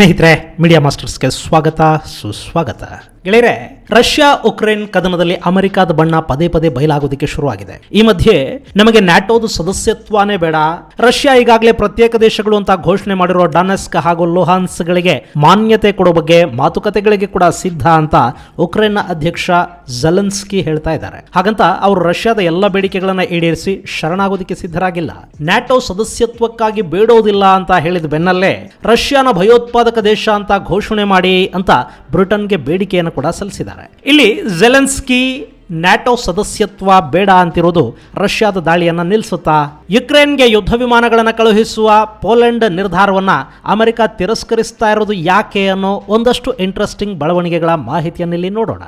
ಸ್ನೇಹಿತರೆ, ಮೀಡಿಯಾ ಮಾಸ್ಟರ್ಸ್ಗೆ ಸ್ವಾಗತ ಸುಸ್ವಾಗತ. ಗೆಳೆಯರೆ, ರಷ್ಯಾ ಉಕ್ರೇನ್ ಕದನದಲ್ಲಿ ಅಮೆರಿಕದ ಬಣ್ಣ ಪದೇ ಪದೇ ಬಯಲಾಗೋದಕ್ಕೆ ಶುರುವಾಗಿದೆ. ಈ ಮಧ್ಯೆ ನಮಗೆ ನ್ಯಾಟೋದ ಸದಸ್ಯತ್ವನೇ ಬೇಡ, ರಷ್ಯಾ ಈಗಾಗಲೇ ಪ್ರತ್ಯೇಕ ದೇಶಗಳು ಅಂತ ಘೋಷಣೆ ಮಾಡಿರುವ ಡಾನೆಸ್ಕ್ ಹಾಗೂ ಲುಹಾನ್ಸ್ಗಳಿಗೆ ಮಾನ್ಯತೆ ಕೊಡೋ ಬಗ್ಗೆ ಮಾತುಕತೆಗಳಿಗೆ ಕೂಡ ಸಿದ್ಧ ಅಂತ ಉಕ್ರೇನ್ನ ಅಧ್ಯಕ್ಷ ಝೆಲೆನ್ಸ್ಕಿ ಹೇಳ್ತಾ ಇದ್ದಾರೆ. ಹಾಗಂತ ಅವರು ರಷ್ಯಾದ ಎಲ್ಲ ಬೇಡಿಕೆಗಳನ್ನ ಈಡೇರಿಸಿ ಶರಣಾಗೋದಕ್ಕೆ ಸಿದ್ಧರಾಗಿಲ್ಲ. ನ್ಯಾಟೋ ಸದಸ್ಯತ್ವಕ್ಕಾಗಿ ಬೇಡೋದಿಲ್ಲ ಅಂತ ಹೇಳಿದ ಬೆನ್ನಲ್ಲೇ ರಷ್ಯಾನ ಭಯೋತ್ಪಾದಕ ದೇಶ ಅಂತ ಘೋಷಣೆ ಮಾಡಿ ಅಂತ ಬ್ರಿಟನ್ಗೆ ಬೇಡಿಕೆಯನ್ನು ಕೂಡ ಸಲ್ಲಿಸಿದ್ದಾರೆ. ಇಲ್ಲಿ ಝೆಲೆನ್ಸ್ಕಿ ನ್ಯಾಟೋ ಸದಸ್ಯತ್ವ ಬೇಡ ಅಂತಿರೋದು ರಷ್ಯಾದ ದಾಳಿಯನ್ನ ನಿಲ್ಲಿಸುತ್ತಾ? ಯುಕ್ರೇನ್ಗೆ ಯುದ್ಧ ವಿಮಾನಗಳನ್ನು ಕಳುಹಿಸುವ ಪೋಲೆಂಡ್ ನಿರ್ಧಾರವನ್ನ ಅಮೆರಿಕ ತಿರಸ್ಕರಿಸ್ತಾ ಇರೋದು ಯಾಕೆ ಅನ್ನೋ ಒಂದಷ್ಟು ಇಂಟ್ರೆಸ್ಟಿಂಗ್ ಬೆಳವಣಿಗೆಗಳ ಮಾಹಿತಿಯನ್ನಿಲ್ಲಿ ನೋಡೋಣ.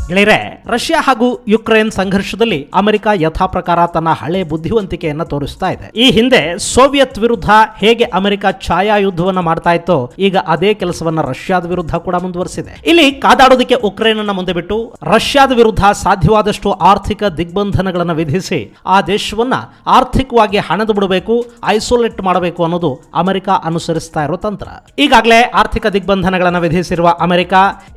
ಗೆಳೆಯರೆ, ರಷ್ಯಾ ಹಾಗೂ ಯುಕ್ರೇನ್ ಸಂಘರ್ಷದಲ್ಲಿ ಅಮೆರಿಕ ಯಥಾ ಪ್ರಕಾರ ತನ್ನ ಹಳೆ ಬುದ್ಧಿವಂತಿಕೆಯನ್ನು ತೋರಿಸ್ತಾ ಇದೆ. ಈ ಹಿಂದೆ ಸೋವಿಯತ್ ವಿರುದ್ಧ ಹೇಗೆ ಅಮೆರಿಕ ಛಾಯಾ ಯುದ್ಧವನ್ನ ಮಾಡ್ತಾ ಇತ್ತೋ, ಈಗ ಅದೇ ಕೆಲಸವನ್ನ ರಷ್ಯಾದ ವಿರುದ್ಧ ಕೂಡ ಮುಂದುವರಿಸಿದೆ. ಇಲ್ಲಿ ಕಾದಾಡೋದಕ್ಕೆ ಉಕ್ರೇನ್ ಅನ್ನ ಮುಂದೆ ಬಿಟ್ಟು ರಷ್ಯಾದ ವಿರುದ್ಧ ಸಾಧ್ಯವಾದಷ್ಟು ಆರ್ಥಿಕ ದಿಗ್ಬಂಧನಗಳನ್ನು ವಿಧಿಸಿ ಆ ದೇಶವನ್ನ ಆರ್ಥಿಕವಾಗಿ ಹಣದ ಬಿಡಬೇಕು, ಐಸೋಲೇಟ್ ಮಾಡಬೇಕು ಅನ್ನೋದು ಅಮೆರಿಕ ಅನುಸರಿಸ್ತಾ ಇರೋ ತಂತ್ರ. ಈಗಾಗಲೇ ಆರ್ಥಿಕ ದಿಗ್ಬಂಧನಗಳನ್ನು ವಿಧಿಸಿರುವ ಅಮೆರಿಕ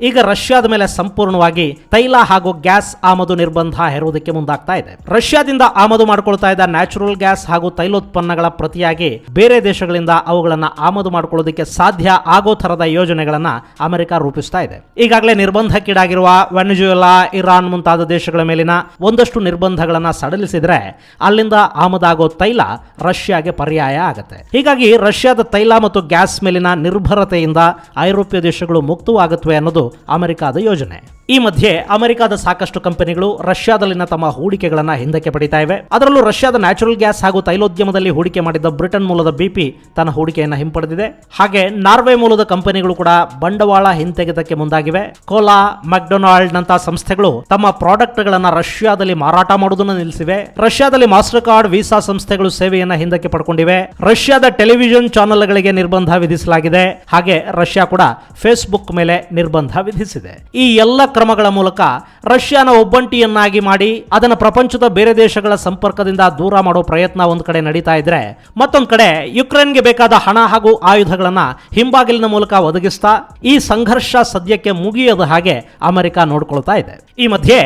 ಈಗ ರಷ್ಯಾದ ಮೇಲೆ ಸಂಪೂರ್ಣವಾಗಿ ತೈಲ ಹಾಗೂ ಗ್ಯಾಸ್ ಆಮದು ನಿರ್ಬಂಧ ಹೇರುವುದಕ್ಕೆ ಮುಂದಾಗ್ತಾ ಇದೆ. ರಷ್ಯಾದಿಂದ ಆಮದು ಮಾಡಿಕೊಳ್ತಾ ಇದ್ದ ನ್ಯಾಚುರಲ್ ಗ್ಯಾಸ್ ಹಾಗೂ ತೈಲೋತ್ಪನ್ನಗಳ ಪ್ರತಿಯಾಗಿ ಬೇರೆ ದೇಶಗಳಿಂದ ಅವುಗಳನ್ನು ಆಮದು ಮಾಡಿಕೊಳ್ಳೋದಕ್ಕೆ ಸಾಧ್ಯ ಆಗೋ ತರದ ಯೋಜನೆಗಳನ್ನ ಅಮೆರಿಕ ರೂಪಿಸ್ತಾ ಇದೆ. ಈಗಾಗಲೇ ನಿರ್ಬಂಧಕ್ಕೀಡಾಗಿರುವ ವೆನೆಜುವೆಲಾ, ಇರಾನ್ ಮುಂತಾದ ದೇಶಗಳ ಮೇಲಿನ ಒಂದಷ್ಟು ನಿರ್ಬಂಧಗಳನ್ನ ಸಡಿಲಿಸಿದ್ರೆ ಅಲ್ಲಿಂದ ಆಮದಾಗೋ ತೈಲ ರಷ್ಯಾಗೆ ಪರ್ಯಾಯ ಆಗುತ್ತೆ. ಹೀಗಾಗಿ ರಷ್ಯಾದ ತೈಲ ಮತ್ತು ಗ್ಯಾಸ್ ಮೇಲಿನ ನಿರ್ಭರತೆಯಿಂದ ಐರೋಪ್ಯ ದೇಶಗಳು ಮುಕ್ತವಾಗುತ್ತವೆ ಅನ್ನೋದು ಅಮೆರಿಕದ ಯೋಜನೆ. ಈ ಮಧ್ಯೆ ಅಮೆರಿಕದ ಸಾಕಷ್ಟು ಕಂಪನಿಗಳು ರಷ್ಯಾದಲ್ಲಿನ ತಮ್ಮ ಹೂಡಿಕೆಗಳನ್ನು ಹಿಂದಕ್ಕೆ ಪಡಿತಾ ಇವೆ. ಅದರಲ್ಲೂ ರಷ್ಯಾದ ನ್ಯಾಚುರಲ್ ಗ್ಯಾಸ್ ಹಾಗೂ ತೈಲೋದ್ಯಮದಲ್ಲಿ ಹೂಡಿಕೆ ಮಾಡಿದ್ದ ಬ್ರಿಟನ್ ಮೂಲದ BP ತನ್ನ ಹೂಡಿಕೆಯನ್ನು ಹಿಂಪಡೆದಿದೆ. ಹಾಗೆ ನಾರ್ವೆ ಮೂಲದ ಕಂಪನಿಗಳು ಕೂಡ ಬಂಡವಾಳ ಹಿಂತೆಗೆತಕ್ಕೆ ಮುಂದಾಗಿವೆ. ಕೋಲಾ, ಮೆಕ್ಡೊನಾಲ್ಡ್ ನಂತಹ ಸಂಸ್ಥೆಗಳು ತಮ್ಮ ಪ್ರಾಡಕ್ಟ್ಗಳನ್ನು ರಷ್ಯಾದಲ್ಲಿ ಮಾರಾಟ ಮಾಡುವುದನ್ನು ನಿಲ್ಲಿಸಿವೆ. ರಷ್ಯಾದಲ್ಲಿ ಮಾಸ್ಟರ್ ಕಾರ್ಡ್, ವೀಸಾ ಸಂಸ್ಥೆಗಳು ಸೇವೆಯನ್ನು ಹಿಂದಕ್ಕೆ ಪಡ್ಕೊಂಡಿವೆ. ರಷ್ಯಾದ ಟೆಲಿವಿಷನ್ ಚಾನೆಲ್ಗಳಿಗೆ ನಿರ್ಬಂಧ ವಿಧಿಸಲಾಗಿದೆ. ಹಾಗೆ ರಷ್ಯಾ ಕೂಡ ಫೇಸ್ಬುಕ್ ಮೇಲೆ ನಿರ್ಬಂಧ ವಿಧಿಸಿದೆ. ಈ ಎಲ್ಲ ಕ್ರಮಗಳ ಮೂಲಕ ರಷ್ಯಾನ ಒಬ್ಬಂಟಿಯನ್ನಾಗಿ ಮಾಡಿ ಅದನ್ನು ಪ್ರಪಂಚದ ಬೇರೆ ದೇಶಗಳ ಸಂಪರ್ಕದಿಂದ ದೂರ ಮಾಡೋ ಪ್ರಯತ್ನ ಒಂದು ಕಡೆ ನಡೀತಾ ಇದ್ರೆ, ಮತ್ತೊಂದು ಕಡೆ ಯುಕ್ರೇನ್ಗೆ ಬೇಕಾದ ಹಣ ಹಾಗೂ ಆಯುಧಗಳನ್ನ ಹಿಂಬಾಗಿಲಿನ ಮೂಲಕ ಒದಗಿಸ್ತಾ ಈ ಸಂಘರ್ಷ ಸದ್ಯಕ್ಕೆ ಮುಗಿಯದ ಹಾಗೆ ಅಮೆರಿಕ ನೋಡ್ಕೊಳ್ತಾ ಇದೆ. ಈ ಮಧ್ಯೆ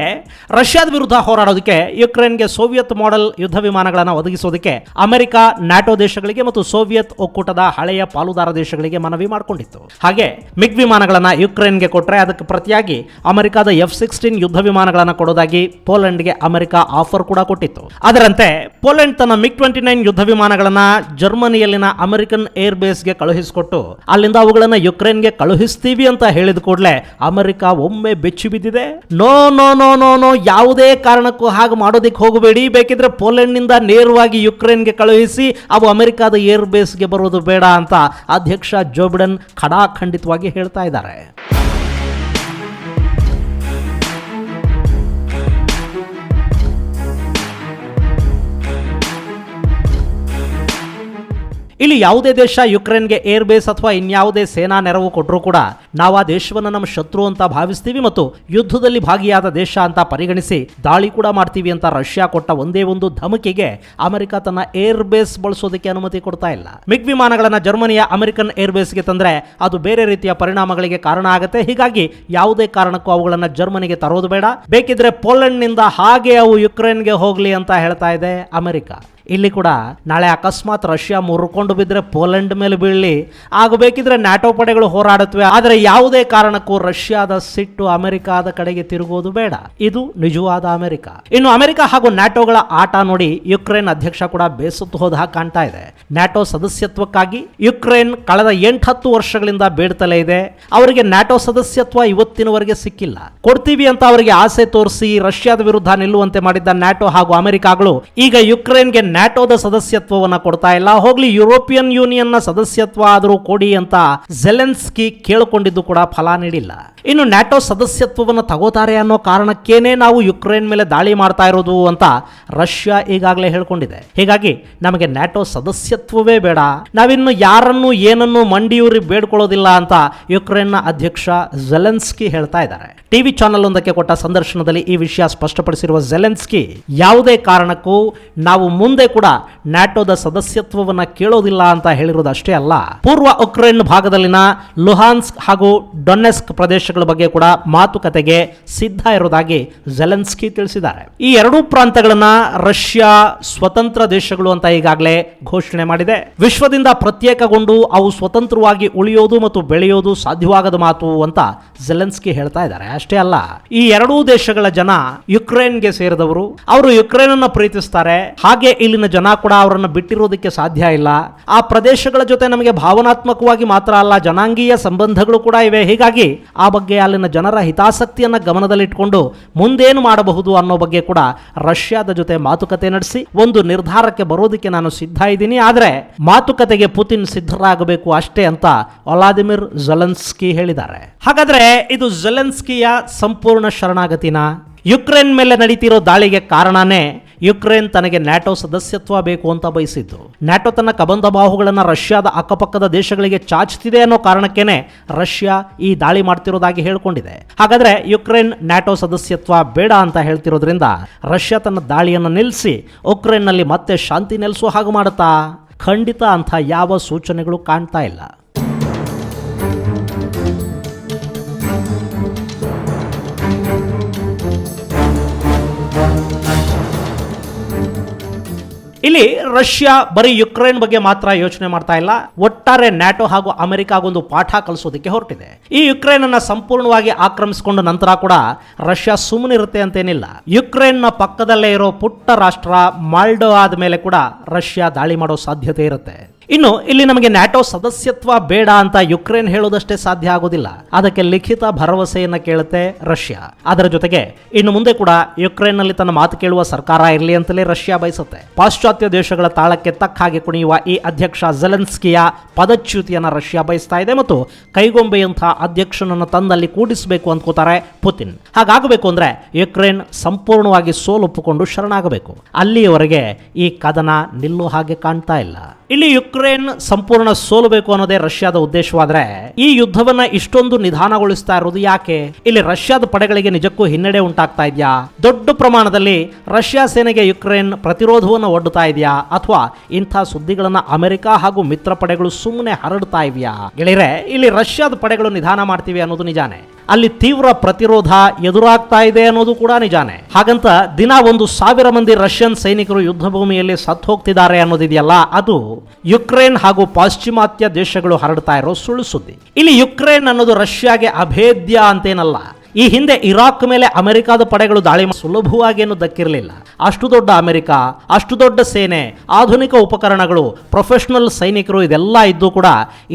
ರಷ್ಯಾದ ವಿರುದ್ಧ ಹೋರಾಡೋದಕ್ಕೆ ಯುಕ್ರೇನ್ಗೆ ಸೋವಿಯತ್ ಮಾಡೆಲ್ ಯುದ್ಧ ವಿಮಾನಗಳನ್ನು ಒದಗಿಸೋದಕ್ಕೆ ಅಮೆರಿಕ ನ್ಯಾಟೋ ದೇಶಗಳಿಗೆ ಮತ್ತು ಸೋವಿಯತ್ ಒಕ್ಕೂಟದ ಹಳೆಯ ಪಾಲುದಾರ ದೇಶಗಳಿಗೆ ಮನವಿ ಮಾಡಿಕೊಂಡಿತ್ತು. ಹಾಗೆ ಮಿಗ್ ವಿಮಾನಗಳನ್ನು ಯುಕ್ರೇನ್ಗೆ ಕೊಟ್ಟರೆ ಅದಕ್ಕೆ ಪ್ರತಿಯಾಗಿ ಅಮೆರಿಕದ F-16 ಯುದ್ಧ ವಿಮಾನಗಳನ್ನು ಕೊಡೋದಾಗಿ ಪೋಲೆಂಡ್ಗೆ ಅಮೆರಿಕ ಆಫರ್ ಕೂಡ ಕೊಟ್ಟಿತ್ತು. ಅದರಂತೆ ಪೋಲೆಂಡ್ ತನ್ನ MiG-29 ಯುದ್ಧ ವಿಮಾನಗಳನ್ನು ಜರ್ಮನಿಯಲ್ಲಿನ ಅಮೆರಿಕನ್ ಏರ್ ಬೇಸ್ಗೆ ಕಳುಹಿಸಿಕೊಟ್ಟು ಅಲ್ಲಿಂದ ಅವುಗಳನ್ನು ಯುಕ್ರೇನ್ಗೆ ಕಳುಹಿಸ್ತೀವಿ ಅಂತ ಹೇಳಿದ ಕೂಡಲೇ ಅಮೆರಿಕ ಒಮ್ಮೆ ಬೆಚ್ಚಿ ಬಿದ್ದಿದೆ. No no no no no ಯಾವುದೇ ಕಾರಣಕ್ಕೂ ಹಾಗೆ ಮಾಡೋದಕ್ಕೆ ಹೋಗಬೇಡಿ, ಬೇಕಿದ್ರೆ ಪೋಲೆಂಡ್ನಿಂದ ನೇರವಾಗಿ ಯುಕ್ರೇನ್ಗೆ ಕಳುಹಿಸಿ, ಅವು ಅಮೆರಿಕದ ಏರ್ ಬೇಸ್ಗೆ ಬರೋದು ಬೇಡ ಅಂತ ಅಧ್ಯಕ್ಷ ಜೋ ಬಿಡೆನ್ ಖಡಾಖಂಡಿತವಾಗಿ ಹೇಳ್ತಾ ಇದ್ದಾರೆ. ಇಲ್ಲಿ ಯಾವುದೇ ದೇಶ ಯುಕ್ರೇನ್ಗೆ ಏರ್ ಬೇಸ್ ಅಥವಾ ಇನ್ಯಾವುದೇ ಸೇನಾ ನೆರವು ಕೊಟ್ಟರೂ ಕೂಡ ನಾವು ಆ ದೇಶವನ್ನು ನಮ್ಮ ಶತ್ರು ಅಂತ ಭಾವಿಸ್ತೀವಿ ಮತ್ತು ಯುದ್ಧದಲ್ಲಿ ಭಾಗಿಯಾದ ದೇಶ ಅಂತ ಪರಿಗಣಿಸಿ ದಾಳಿ ಕೂಡ ಮಾಡ್ತೀವಿ ಅಂತ ರಷ್ಯಾ ಕೊಟ್ಟ ಒಂದೇ ಒಂದು ಧಮಕಿಗೆ ಅಮೆರಿಕ ತನ್ನ ಏರ್ ಬೇಸ್ ಬಳಸೋದಕ್ಕೆ ಅನುಮತಿ ಕೊಡ್ತಾ ಇಲ್ಲ. ಮಿಗ್ ವಿಮಾನಗಳನ್ನು ಜರ್ಮನಿಯ ಅಮೆರಿಕನ್ ಏರ್ ಬೇಸ್ಗೆ ತಂದ್ರೆ ಅದು ಬೇರೆ ರೀತಿಯ ಪರಿಣಾಮಗಳಿಗೆ ಕಾರಣ ಆಗುತ್ತೆ. ಹೀಗಾಗಿ ಯಾವುದೇ ಕಾರಣಕ್ಕೂ ಅವುಗಳನ್ನು ಜರ್ಮನಿಗೆ ತರೋದು ಬೇಡ, ಬೇಕಿದ್ರೆ ಪೋಲೆಂಡ್ನಿಂದ ಹಾಗೆ ಅವು ಯುಕ್ರೇನ್ಗೆ ಹೋಗ್ಲಿ ಅಂತ ಹೇಳ್ತಾ ಇದೆ ಅಮೆರಿಕ. ಇಲ್ಲಿ ಕೂಡ ನಾಳೆ ಅಕಸ್ಮಾತ್ ರಷ್ಯಾ ಮುರ್ಕೊಂಡು ಬಿದ್ದರೆ ಪೋಲೆಂಡ್ ಮೇಲೆ ಬೀಳಲಿ, ಆಗಬೇಕಿದ್ರೆ ನ್ಯಾಟೋ ಪಡೆಗಳು ಹೋರಾಡುತ್ತವೆ. ಆದರೆ ಯಾವುದೇ ಕಾರಣಕ್ಕೂ ರಷ್ಯಾದ ಸಿಟ್ಟು ಅಮೆರಿಕದ ಕಡೆಗೆ ತಿರುಗೋದು ಬೇಡ. ಇದು ನಿಜವಾದ ಅಮೆರಿಕ. ಇನ್ನು ಅಮೆರಿಕ ಹಾಗೂ ನ್ಯಾಟೋಗಳ ಆಟ ನೋಡಿ ಯುಕ್ರೇನ್ ಅಧ್ಯಕ್ಷ ಕೂಡ ಬೇಸತ್ತು ಹೋದ ಹಾಗೆ ಕಾಣ್ತಾ ಇದೆ. ನ್ಯಾಟೋ ಸದಸ್ಯತ್ವಕ್ಕಾಗಿ ಯುಕ್ರೇನ್ ಕಳೆದ 8-10 ವರ್ಷಗಳಿಂದ ಬೇಡ್ತಲೇ ಇದೆ. ಅವರಿಗೆ ನ್ಯಾಟೋ ಸದಸ್ಯತ್ವ ಇವತ್ತಿನವರೆಗೆ ಸಿಕ್ಕಿಲ್ಲ. ಕೊಡ್ತೀವಿ ಅಂತ ಅವರಿಗೆ ಆಸೆ ತೋರಿಸಿ ರಷ್ಯಾದ ವಿರುದ್ಧ ನಿಲ್ಲುವಂತೆ ಮಾಡಿದ್ದ ನ್ಯಾಟೋ ಹಾಗೂ ಅಮೆರಿಕಗಳು ಈಗ ಯುಕ್ರೇನ್ಗೆ ನ್ಯಾಟೋದ ಸದಸ್ಯತ್ವವನ್ನ ಕೊಡ್ತಾ ಇಲ್ಲ, ಹೋಗ್ಲಿ ಯುರೋಪಿಯನ್ ಯೂನಿಯನ್ನ ಸದಸ್ಯತ್ವ ಆದರೂ ಕೊಡಿ ಅಂತ ಜೆಲೆನ್ಸ್ಕಿ ಕೇಳಿಕೊಂಡಿದ್ದು ಕೂಡ ಫಲ ನೀಡಿಲ್ಲ. ಇನ್ನು ನ್ಯಾಟೋ ಸದಸ್ಯತ್ವವನ್ನು ತಗೋತಾರೆ ಅನ್ನೋ ಕಾರಣಕ್ಕೇನೆ ನಾವು ಯುಕ್ರೇನ್ ಮೇಲೆ ದಾಳಿ ಮಾಡ್ತಾ ಇರೋದು ಅಂತ ರಷ್ಯಾ ಈಗಾಗಲೇ ಹೇಳ್ಕೊಂಡಿದೆ. ಹೀಗಾಗಿ ನಮಗೆ ನ್ಯಾಟೋ ಸದಸ್ಯತ್ವವೇ ಬೇಡ, ನಾವಿನ್ನು ಯಾರನ್ನು ಏನನ್ನು ಮಂಡಿಯೂರಿ ಬೇಡ್ಕೊಳ್ಳೋದಿಲ್ಲ ಅಂತ ಯುಕ್ರೇನ್ನ ಅಧ್ಯಕ್ಷ ಜೆಲೆನ್ಸ್ಕಿ ಹೇಳ್ತಾ ಇದ್ದಾರೆ. ಟಿವಿ ಚಾನೆಲ್ ಒಂದಕ್ಕೆ ಕೊಟ್ಟ ಸಂದರ್ಶನದಲ್ಲಿ ಈ ವಿಷಯ ಸ್ಪಷ್ಟಪಡಿಸಿರುವ ಜೆಲೆನ್ಸ್ಕಿ ಯಾವುದೇ ಕಾರಣಕ್ಕೂ ನಾವು ಮುಂದೆ ಕೂಡ ನ್ಯಾಟೋದ ಸದಸ್ಯತ್ವವನ್ನ ಕೇಳೋದಿಲ್ಲ ಅಂತ ಹೇಳಿರೋದಷ್ಟೇ ಅಲ್ಲ, ಪೂರ್ವ ಉಕ್ರೇನ್ ಭಾಗದಲ್ಲಿನ ಲುಹಾನ್ಸ್ಕ್ ಹಾಗೂ ಡೊನೆಸ್ಕ್ ಪ್ರದೇಶಗಳ ಬಗ್ಗೆ ಕೂಡ ಮಾತುಕತೆಗೆ ಸಿದ್ಧ ಇರುವುದಾಗಿ ಜೆಲೆನ್ಸ್ಕಿ ತಿಳಿಸಿದ್ದಾರೆ. ಈ ಎರಡೂ ಪ್ರಾಂತಗಳನ್ನ ರಷ್ಯಾ ಸ್ವತಂತ್ರ ದೇಶಗಳು ಅಂತ ಈಗಾಗಲೇ ಘೋಷಣೆ ಮಾಡಿದೆ. ವಿಶ್ವದಿಂದ ಪ್ರತ್ಯೇಕಗೊಂಡು ಅವು ಸ್ವತಂತ್ರವಾಗಿ ಉಳಿಯೋದು ಮತ್ತು ಬೆಳೆಯೋದು ಸಾಧ್ಯವಾಗದ ಮಾತು ಅಂತ ಜೆಲೆನ್ಸ್ಕಿ ಹೇಳ್ತಾ ಇದ್ದಾರೆ. ಅಷ್ಟೇ ಅಲ್ಲ, ಈ ಎರಡೂ ದೇಶಗಳ ಜನ ಯುಕ್ರೇನ್ಗೆ ಸೇರಿದವರು, ಅವರು ಯುಕ್ರೇನ್ ಅನ್ನು ಪ್ರೀತಿಸ್ತಾರೆ, ಹಾಗೆ ಇಲ್ಲಿನ ಜನ ಕೂಡ ಅವರನ್ನು ಬಿಟ್ಟಿರೋದಕ್ಕೆ ಸಾಧ್ಯ ಇಲ್ಲ. ಆ ಪ್ರದೇಶಗಳ ಜೊತೆ ನಮಗೆ ಭಾವನಾತ್ಮಕವಾಗಿ ಮಾತ್ರ ಅಲ್ಲ, ಜನಾಂಗೀಯ ಸಂಬಂಧಗಳು ಕೂಡ ಇವೆ. ಹೀಗಾಗಿ ಆ ಬಗ್ಗೆ ಅಲ್ಲಿನ ಜನರ ಹಿತಾಸಕ್ತಿಯನ್ನ ಗಮನದಲ್ಲಿಟ್ಟುಕೊಂಡು ಮುಂದೇನು ಮಾಡಬಹುದು ಅನ್ನೋ ಬಗ್ಗೆ ಕೂಡ ರಷ್ಯಾದ ಜೊತೆ ಮಾತುಕತೆ ನಡೆಸಿ ಒಂದು ನಿರ್ಧಾರಕ್ಕೆ ಬರೋದಕ್ಕೆ ನಾನು ಸಿದ್ಧ ಇದ್ದೀನಿ. ಆದರೆ ಮಾತುಕತೆಗೆ ಪುತಿನ್ ಸಿದ್ಧರಾಗಬೇಕು ಅಷ್ಟೇ ಅಂತ ವ್ಲಾದಿಮಿರ್ ಜೆಲೆನ್ಸ್ಕಿ ಹೇಳಿದ್ದಾರೆ. ಹಾಗಾದ್ರೆ ಇದು ಜೆಲೆನ್ಸ್ಕಿಯ ಸಂಪೂರ್ಣ ಶರಣಾಗತಿನ? ಯುಕ್ರೇನ್ ಮೇಲೆ ನಡೀತಿರೋ ದಾಳಿಗೆ ಕಾರಣನೇ ಯುಕ್ರೇನ್ ತನಗೆ ನ್ಯಾಟೋ ಸದಸ್ಯತ್ವ ಬೇಕು ಅಂತ ಬಯಸಿದ್ದು. ನ್ಯಾಟೋ ತನ್ನ ಕಬಂಧ ಬಾಹುಗಳನ್ನು ರಷ್ಯಾದ ಅಕ್ಕಪಕ್ಕದ ದೇಶಗಳಿಗೆ ಚಾಚುತ್ತಿದೆ ಅನ್ನೋ ಕಾರಣಕ್ಕೇನೆ ರಷ್ಯಾ ಈ ದಾಳಿ ಮಾಡ್ತಿರೋದಾಗಿ ಹೇಳ್ಕೊಂಡಿದೆ. ಹಾಗಾದ್ರೆ ಯುಕ್ರೇನ್ ನ್ಯಾಟೋ ಸದಸ್ಯತ್ವ ಬೇಡ ಅಂತ ಹೇಳ್ತಿರೋದ್ರಿಂದ ರಷ್ಯಾ ತನ್ನ ದಾಳಿಯನ್ನು ನಿಲ್ಲಿಸಿ ಉಕ್ರೇನ್ನಲ್ಲಿ ಮತ್ತೆ ಶಾಂತಿ ನೆಲೆಸೋ ಹಾಗೆ ಮಾಡುತ್ತಾ? ಖಂಡಿತ ಅಂಥ ಯಾವ ಸೂಚನೆಗಳು ಕಾಣ್ತಾ ಇಲ್ಲ. ಇಲ್ಲಿ ರಷ್ಯಾ ಬರೀ ಯುಕ್ರೇನ್ ಬಗ್ಗೆ ಮಾತ್ರ ಯೋಚನೆ ಮಾಡ್ತಾ ಇಲ್ಲ, ಒಟ್ಟಾರೆ ನ್ಯಾಟೋ ಹಾಗೂ ಅಮೆರಿಕಾಗೊಂದು ಪಾಠ ಕಲಿಸೋದಕ್ಕೆ ಹೊರಟಿದೆ. ಈ ಯುಕ್ರೇನ್ ಅನ್ನ ಸಂಪೂರ್ಣವಾಗಿ ಆಕ್ರಮಿಸಿಕೊಂಡ ನಂತರ ಕೂಡ ರಷ್ಯಾ ಸುಮ್ಮನಿರುತ್ತೆ ಅಂತೇನಿಲ್ಲ. ಯುಕ್ರೇನ್ನ ಪಕ್ಕದಲ್ಲೇ ಇರೋ ಪುಟ್ಟ ರಾಷ್ಟ್ರ ಮಾಲ್ಡೋವಾದ ಮೇಲೆ ಕೂಡ ರಷ್ಯಾ ದಾಳಿ ಮಾಡೋ ಸಾಧ್ಯತೆ ಇರುತ್ತೆ. ಇನ್ನು ಇಲ್ಲಿ ನಮಗೆ ನ್ಯಾಟೋ ಸದಸ್ಯತ್ವ ಬೇಡ ಅಂತ ಯುಕ್ರೇನ್ ಹೇಳೋದಷ್ಟೇ ಸಾಧ್ಯ ಆಗೋದಿಲ್ಲ, ಅದಕ್ಕೆ ಲಿಖಿತ ಭರವಸೆಯನ್ನ ಕೇಳುತ್ತೆ ರಷ್ಯಾ. ಅದರ ಜೊತೆಗೆ ಇನ್ನು ಮುಂದೆ ಕೂಡ ಯುಕ್ರೇನ್ ನಲ್ಲಿ ತನ್ನ ಮಾತು ಕೇಳುವ ಸರ್ಕಾರ ಇರಲಿ ಅಂತಲೇ ರಷ್ಯಾ ಬಯಸುತ್ತೆ. ಪಾಶ್ಚಾತ್ಯ ದೇಶಗಳ ತಾಳಕ್ಕೆ ತಕ್ಕ ಹಾಗೆ ಕುಣಿಯುವ ಈ ಅಧ್ಯಕ್ಷ ಜೆಲೆನ್ಸ್ಕಿಯ ಪದಚ್ಯುತಿಯನ್ನ ರಷ್ಯಾ ಬಯಸ್ತಾ ಇದೆ ಮತ್ತು ಕೈಗೊಂಬೆಯಂತಹ ಅಧ್ಯಕ್ಷನನ್ನು ತಂದಲ್ಲಿ ಕೂಡಿಸಬೇಕು ಅಂದ್ಕೋತಾರೆ ಪುತಿನ್. ಹಾಗಾಗಬೇಕು ಅಂದ್ರೆ ಯುಕ್ರೇನ್ ಸಂಪೂರ್ಣವಾಗಿ ಸೋಲೊಪ್ಪಿಕೊಂಡು ಶರಣಾಗಬೇಕು. ಅಲ್ಲಿಯವರೆಗೆ ಈ ಕದನ ನಿಲ್ಲೋ ಹಾಗೆ ಕಾಣ್ತಾ ಇಲ್ಲ. ಇಲ್ಲಿ ಯುಕ್ರೇನ್ ಸಂಪೂರ್ಣ ಸೋಲಬೇಕು ಅನ್ನೋದೇ ರಷ್ಯಾದ ಉದ್ದೇಶವಾದ್ರೆ ಈ ಯುದ್ಧವನ್ನ ಇಷ್ಟೊಂದು ನಿಧಾನಗೊಳಿಸ್ತಾ ಇರೋದು ಯಾಕೆ? ಇಲ್ಲಿ ರಷ್ಯಾದ ಪಡೆಗಳಿಗೆ ನಿಜಕ್ಕೂ ಹಿನ್ನಡೆ ಉಂಟಾಗ್ತಾ ಇದೆಯಾ? ದೊಡ್ಡ ಪ್ರಮಾಣದಲ್ಲಿ ರಷ್ಯಾ ಸೇನೆಗೆ ಯುಕ್ರೇನ್ ಪ್ರತಿರೋಧವನ್ನು ಒಡ್ಡುತ್ತಾ ಇದೆಯಾ? ಅಥವಾ ಇಂಥ ಸುದ್ದಿಗಳನ್ನ ಅಮೆರಿಕ ಹಾಗೂ ಮಿತ್ರ ಪಡೆಗಳು ಸುಮ್ಮನೆ ಹರಡ್ತಾ ಇವೆಯಾ? ಗೆಳೆಯರೆ, ಇಲ್ಲಿ ರಷ್ಯಾದ ಪಡೆಗಳು ನಿಧಾನ ಮಾಡ್ತಿವೆ ಅನ್ನೋದು ನಿಜಾನೇ, ಅಲ್ಲಿ ತೀವ್ರ ಪ್ರತಿರೋಧ ಎದುರಾಗ್ತಾ ಇದೆ ಅನ್ನೋದು ಕೂಡ ನಿಜಾನೇ. ಹಾಗಂತ ದಿನ 1,000 ಮಂದಿ ರಷ್ಯನ್ ಸೈನಿಕರು ಯುದ್ಧ ಭೂಮಿಯಲ್ಲಿ ಸತ್ತು ಹೋಗ್ತಿದ್ದಾರೆ ಅನ್ನೋದಿದೆಯಲ್ಲ, ಅದು ಯುಕ್ರೇನ್ ಹಾಗೂ ಪಾಶ್ಚಿಮಾತ್ಯ ದೇಶಗಳು ಹರಡ್ತಾ ಇರೋ ಸುಳ್ಳು ಸುದ್ದಿ. ಇಲ್ಲಿ ಯುಕ್ರೇನ್ ಅನ್ನೋದು ರಷ್ಯಾಗೆ ಅಭೇದ್ಯ ಅಂತೇನಲ್ಲ. ಈ ಹಿಂದೆ ಇರಾಕ್ ಮೇಲೆ ಅಮೆರಿಕದ ಪಡೆಗಳು ದಾಳಿ ಸುಲಭವಾಗೇನು ದಕ್ಕಿರಲಿಲ್ಲ. ಅಷ್ಟು ದೊಡ್ಡ ಅಮೆರಿಕ, ಅಷ್ಟು ದೊಡ್ಡ ಸೇನೆ, ಆಧುನಿಕ ಉಪಕರಣಗಳು, ಪ್ರೊಫೆಷನಲ್ ಸೈನಿಕರು ಇದೆಲ್ಲ ಇದ್ದು ಕೂಡ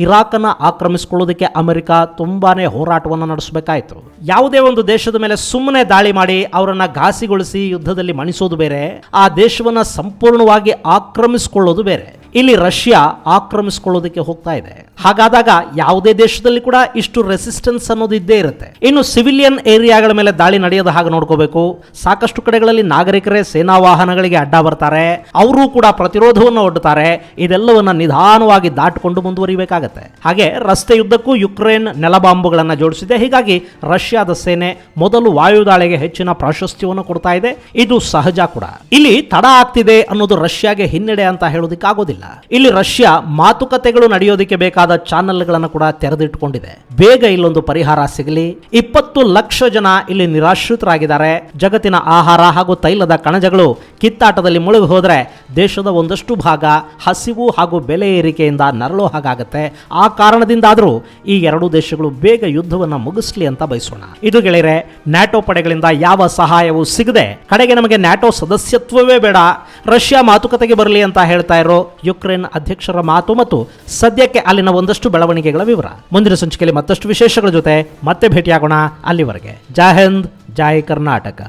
ಇರಾಕನ್ನು ಆಕ್ರಮಿಸಿಕೊಳ್ಳೋದಕ್ಕೆ ಅಮೆರಿಕ ತುಂಬಾನೇ ಹೋರಾಟವನ್ನು ನಡೆಸಬೇಕಾಯಿತು. ಯಾವುದೇ ಒಂದು ದೇಶದ ಮೇಲೆ ಸುಮ್ಮನೆ ದಾಳಿ ಮಾಡಿ ಅವರನ್ನ ಘಾಸಿಗೊಳಿಸಿ ಯುದ್ಧದಲ್ಲಿ ಮಣಿಸೋದು ಬೇರೆ, ಆ ದೇಶವನ್ನ ಸಂಪೂರ್ಣವಾಗಿ ಆಕ್ರಮಿಸಿಕೊಳ್ಳೋದು ಬೇರೆ. ಇಲ್ಲಿ ರಷ್ಯಾ ಆಕ್ರಮಿಸಿಕೊಳ್ಳೋದಕ್ಕೆ ಹೋಗ್ತಾ ಇದೆ. ಹಾಗಾದಾಗ ಯಾವುದೇ ದೇಶದಲ್ಲಿ ಕೂಡ ಇಷ್ಟು ರೆಸಿಸ್ಟೆನ್ಸ್ ಅನ್ನೋದು ಇದ್ದೇ ಇರುತ್ತೆ. ಇನ್ನು ಸಿವಿಲಿಯನ್ ಏರಿಯಾಗಳ ಮೇಲೆ ದಾಳಿ ನಡೆಯದ ಹಾಗೆ ನೋಡ್ಕೋಬೇಕು. ಸಾಕಷ್ಟು ಕಡೆಗಳಲ್ಲಿ ನಾಗರಿಕರೇ ಸೇನಾ ವಾಹನಗಳಿಗೆ ಅಡ್ಡ ಬರ್ತಾರೆ, ಅವರು ಕೂಡ ಪ್ರತಿರೋಧವನ್ನು ಒಡ್ಡುತ್ತಾರೆ. ಇದೆಲ್ಲವನ್ನ ನಿಧಾನವಾಗಿ ದಾಟಿಕೊಂಡು ಮುಂದುವರಿಬೇಕಾಗತ್ತೆ. ಹಾಗೆ ರಸ್ತೆ ಯುದ್ಧಕ್ಕೂ ಯುಕ್ರೇನ್ ನೆಲಬಾಂಬುಗಳನ್ನು ಜೋಡಿಸಿದೆ. ಹೀಗಾಗಿ ರಷ್ಯಾದ ಸೇನೆ ಮೊದಲು ವಾಯುದಾಳಿಗೆ ಹೆಚ್ಚಿನ ಪ್ರಾಶಸ್ತ್ಯವನ್ನು ಕೊಡ್ತಾ ಇದೆ. ಇದು ಸಹಜ ಕೂಡ. ಇಲ್ಲಿ ತಡ ಆಗ್ತಿದೆ ಅನ್ನೋದು ರಷ್ಯಾಗೆ ಹಿನ್ನಡೆ ಅಂತ ಹೇಳೋದಕ್ಕಾಗೋದಿಲ್ಲ. ಇಲ್ಲಿ ರಷ್ಯಾ ಮಾತುಕತೆಗಳು ನಡೆಯೋದಕ್ಕೆ ಬೇಕಾದ ಚಾನೆಲ್ಗಳನ್ನು ಕೂಡ ತೆರೆದಿಟ್ಟುಕೊಂಡಿದೆ. ಬೇಗ ಇಲ್ಲೊಂದು ಪರಿಹಾರ ಸಿಗಲಿ. 20 ಲಕ್ಷ ಜನ ಇಲ್ಲಿ ನಿರಾಶ್ರಿತರಾಗಿದ್ದಾರೆ. ಜಗತ್ತಿನ ಆಹಾರ ಹಾಗೂ ತೈಲದ ಕಣಜಗಳು ಕಿತ್ತಾಟದಲ್ಲಿ ಮುಳುಗಿ ಹೋದ್ರೆ ದೇಶದ ಒಂದಷ್ಟು ಭಾಗ ಹಸಿವು ಹಾಗೂ ಬೆಲೆ ಏರಿಕೆಯಿಂದ ನರಳೋ ಹಾಗಾಗತ್ತೆ. ಆ ಕಾರಣದಿಂದಾದರೂ ಈ ಎರಡೂ ದೇಶಗಳು ಬೇಗ ಯುದ್ಧವನ್ನು ಮುಗಿಸ್ಲಿ ಅಂತ ಬಯಸೋಣ. ಇದು ಗೆಳೆಯರೆ, ನ್ಯಾಟೋ ಪಡೆಗಳಿಂದ ಯಾವ ಸಹಾಯವೂ ಸಿಗದೆ ಕಡೆಗೆ ನಮಗೆ ನ್ಯಾಟೋ ಸದಸ್ಯತ್ವವೇ ಬೇಡ, ರಷ್ಯಾ ಮಾತುಕತೆಗೆ ಬರಲಿ ಅಂತ ಹೇಳ್ತಾ ಇರೋ ಯುಕ್ರೇನ್ ಅಧ್ಯಕ್ಷರ ಮಾತು ಮತ್ತು ಸದ್ಯಕ್ಕೆ ಅಲ್ಲಿನ ಒಂದಷ್ಟು ಬೆಳವಣಿಗೆಗಳ ವಿವರ. ಮುಂದಿನ ಸಂಚಿಕೆಯಲ್ಲಿ ಮತ್ತಷ್ಟು ವಿಶೇಷಗಳ ಜೊತೆ ಮತ್ತೆ ಭೇಟಿಯಾಗೋಣ. ಅಲ್ಲಿವರೆಗೆ ಜೈ ಹಿಂದ್, ಜೈ ಕರ್ನಾಟಕ.